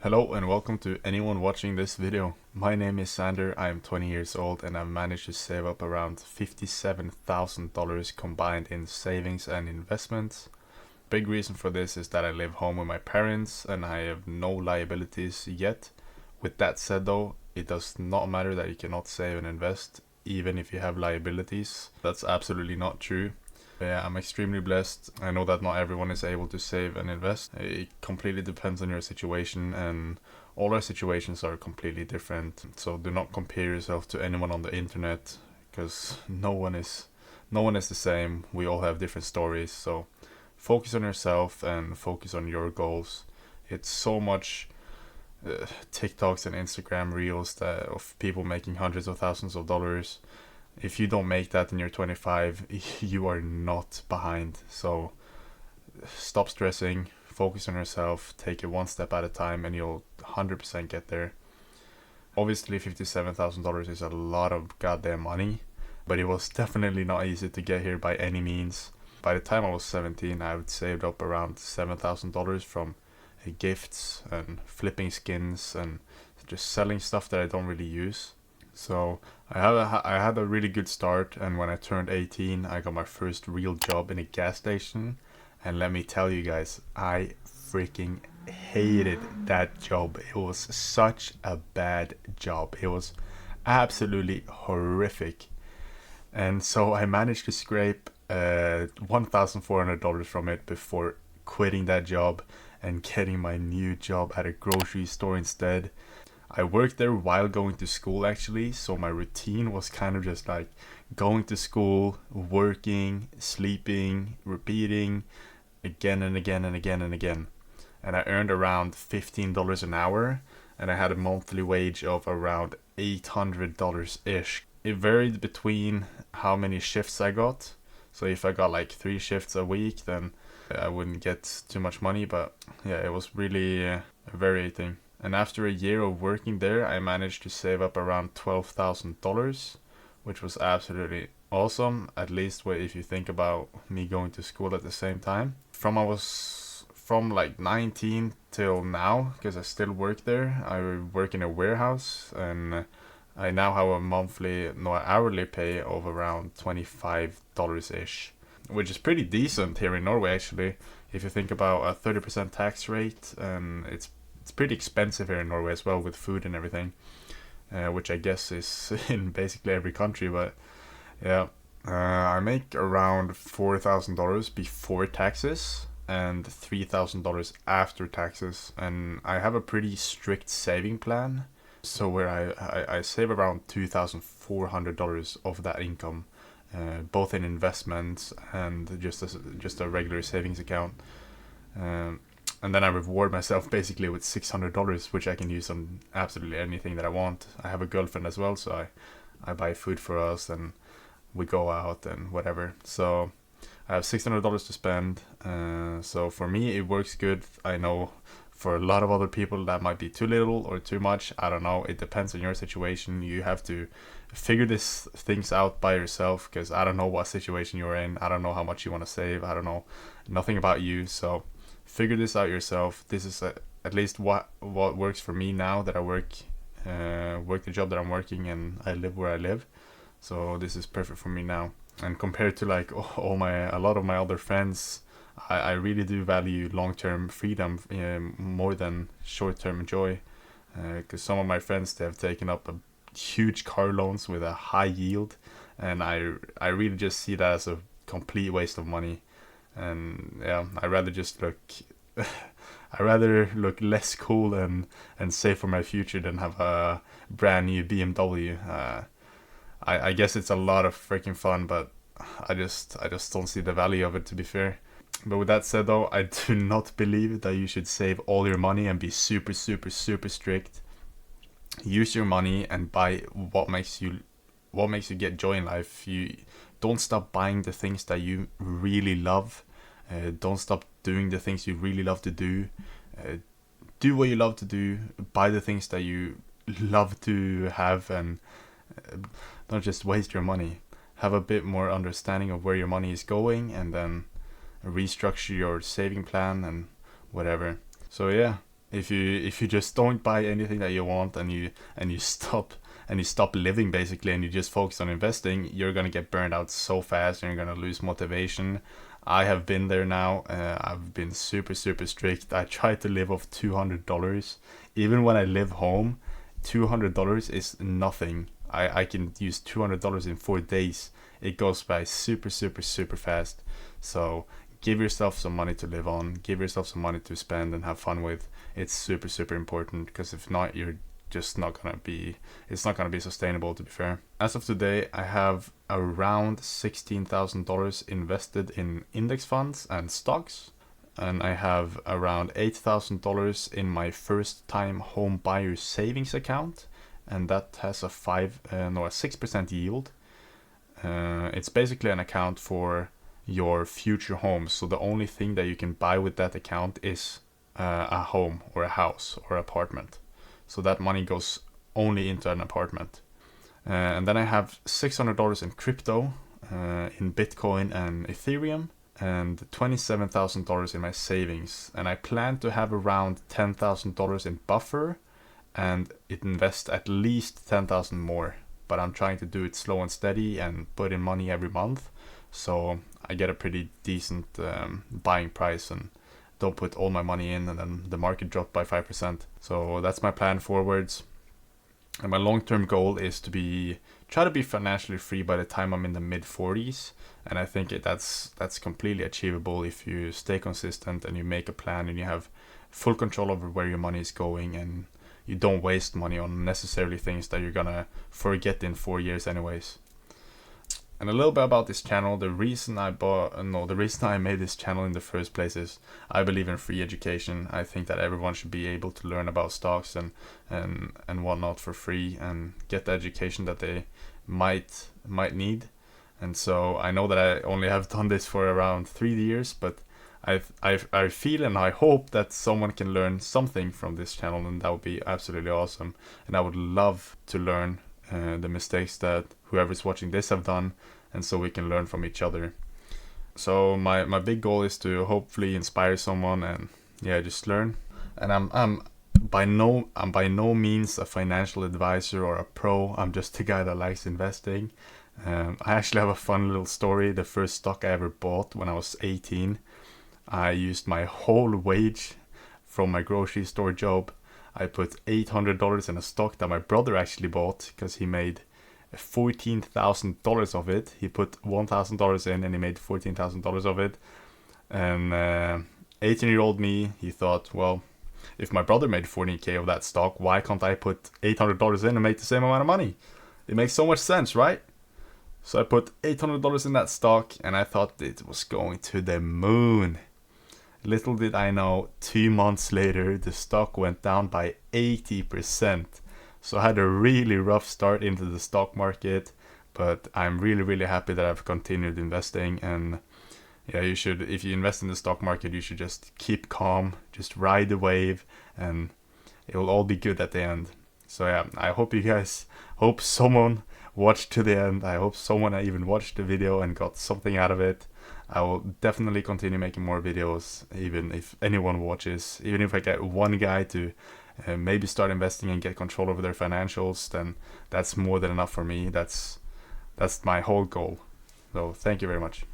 Hello and welcome to anyone watching this video. My name is Sander, I am 20 years old and I've managed to save up around $57,000 combined in savings and investments. Big reason for this is that I live home with my parents and I have no liabilities yet. With that said though, it does not matter that you cannot save and invest even if you have liabilities. That's absolutely not true. Yeah, I'm extremely blessed. I know that not everyone is able to save and invest. It completely depends on your situation, and all our situations are completely different. So do not compare yourself to anyone on the internet, because no one is the same. We all have different stories. So focus on yourself and focus on your goals. It's so much TikToks and Instagram reels of people making hundreds of thousands of dollars. If you don't make that and you're 25, you are not behind. So stop stressing, focus on yourself, take it one step at a time, and you'll 100% get there. Obviously, $57,000 is a lot of goddamn money, but it was definitely not easy to get here by any means. By the time I was 17, I had saved up around $7,000 from gifts and flipping skins and just selling stuff that I don't really use. So I had a really good start, and when I turned 18, I got my first real job in a gas station. And let me tell you guys, I freaking hated that job. It was such a bad job. It was absolutely horrific. And so I managed to scrape $1,400 from it before quitting that job and getting my new job at a grocery store instead. I worked there while going to school actually, so my routine was kind of just like going to school, working, sleeping, repeating again and again and again and again. And I earned around $15 an hour, and I had a monthly wage of around $800-ish. It varied between how many shifts I got. So if I got like 3 shifts a week, then I wouldn't get too much money, but yeah, it was really varying. And after a year of working there, I managed to save up around $12,000, which was absolutely awesome. At least if you think about me going to school at the same time. From like 19 till now, because I still work there. I work in a warehouse, and I now have a hourly pay of around $25-ish, which is pretty decent here in Norway actually. If you think about a 30% tax rate, and it's pretty expensive here in Norway as well with food and everything, which I guess is in basically every country. But yeah, I make around $4,000 before taxes and $3,000 after taxes, and I have a pretty strict saving plan. So where I save around $2,400 of that income, both in investments and just a regular savings account. And then I reward myself basically with $600, which I can use on absolutely anything that I want. I have a girlfriend as well, so I buy food for us and we go out and whatever. So I have $600 to spend. So for me, it works good. I know for a lot of other people that might be too little or too much. I don't know. It depends on your situation. You have to figure these things out by yourself, because I don't know what situation you're in. I don't know how much you want to save. I don't know nothing about you. So figure this out yourself. This is at least what works for me now that I work the job that I'm working, and I live where I live. So this is perfect for me now. And compared to like a lot of my other friends, I really do value long-term freedom more than short-term joy. Because some of my friends, they have taken up huge car loans with a high yield, and I really just see that as a complete waste of money. And yeah, I rather look less cool and save for my future than have a brand new BMW. I guess it's a lot of freaking fun, but I just don't see the value of it, to be fair. But with that said though, I do not believe that you should save all your money and be super super super strict. Use your money and buy what makes you get joy in life. You don't stop buying the things that you really love. Don't stop doing the things you really love to do. Do what you love to do. Buy the things that you love to have, and don't just waste your money. Have a bit more understanding of where your money is going, and then restructure your saving plan and whatever. So yeah, If you just don't buy anything that you want, and you stop living basically, and you just focus on investing, you're gonna get burned out so fast, and you're gonna lose motivation. I have been there now. I've been super super strict. I try to live off $200. Even when I live home, $200 is nothing. I can use $200 in 4 days. It goes by super super super fast. So give yourself some money to live on. Give yourself some money to spend and have fun with. It's super super important, because if not, you're just not gonna be, it's not gonna be sustainable, to be fair. As of today, I have around $16,000 invested in index funds and stocks, and I have around $8,000 in my first time home buyer savings account, and that has a 6% yield. It's basically an account for your future home. So the only thing that you can buy with that account is a home or a house or apartment. So that money goes only into an apartment. And then I have $600 in crypto, in Bitcoin and Ethereum, and $27,000 in my savings. And I plan to have around $10,000 in buffer and invest at least 10,000 more. But I'm trying to do it slow and steady and put in money every month, so I get a pretty decent buying price and don't put all my money in and then the market dropped by 5%. So that's my plan forwards. And my long-term goal is to try to be financially free by the time I'm in the mid-40s. And I think that's completely achievable if you stay consistent and you make a plan and you have full control over where your money is going, and you don't waste money on unnecessarily things that you're gonna forget in 4 years anyways. And a little bit about this channel. The reason I made this channel in the first place is I believe in free education. I think that everyone should be able to learn about stocks and whatnot for free and get the education that they might need. And so I know that I only have done this for around 3 years, but I feel and I hope that someone can learn something from this channel, and that would be absolutely awesome. And I would love to learn the mistakes that whoever's watching this have done, and so we can learn from each other. So my big goal is to hopefully inspire someone and just learn. And I'm by no means a financial advisor or a pro. I'm just a guy that likes investing. I actually have a fun little story. The first stock I ever bought when I was 18, I used my whole wage from my grocery store job. I put $800 in a stock that my brother actually bought because he made $14,000 of it. He put $1,000 in and he made $14,000 of it. And 18-year-old me, he thought, well, if my brother made 14K of that stock, why can't I put $800 in and make the same amount of money? It makes so much sense, right? So I put $800 in that stock and I thought it was going to the moon. Little did I know, 2 months later, the stock went down by 80%. So I had a really rough start into the stock market, but I'm really, really happy that I've continued investing. And you should, if you invest in the stock market, you should just keep calm, just ride the wave, and it will all be good at the end. So I hope someone watched to the end. I hope someone even watched the video and got something out of it. I will definitely continue making more videos, even if anyone watches. Even if I get one guy to maybe start investing and get control over their financials, then that's more than enough for me. That's my whole goal. So thank you very much.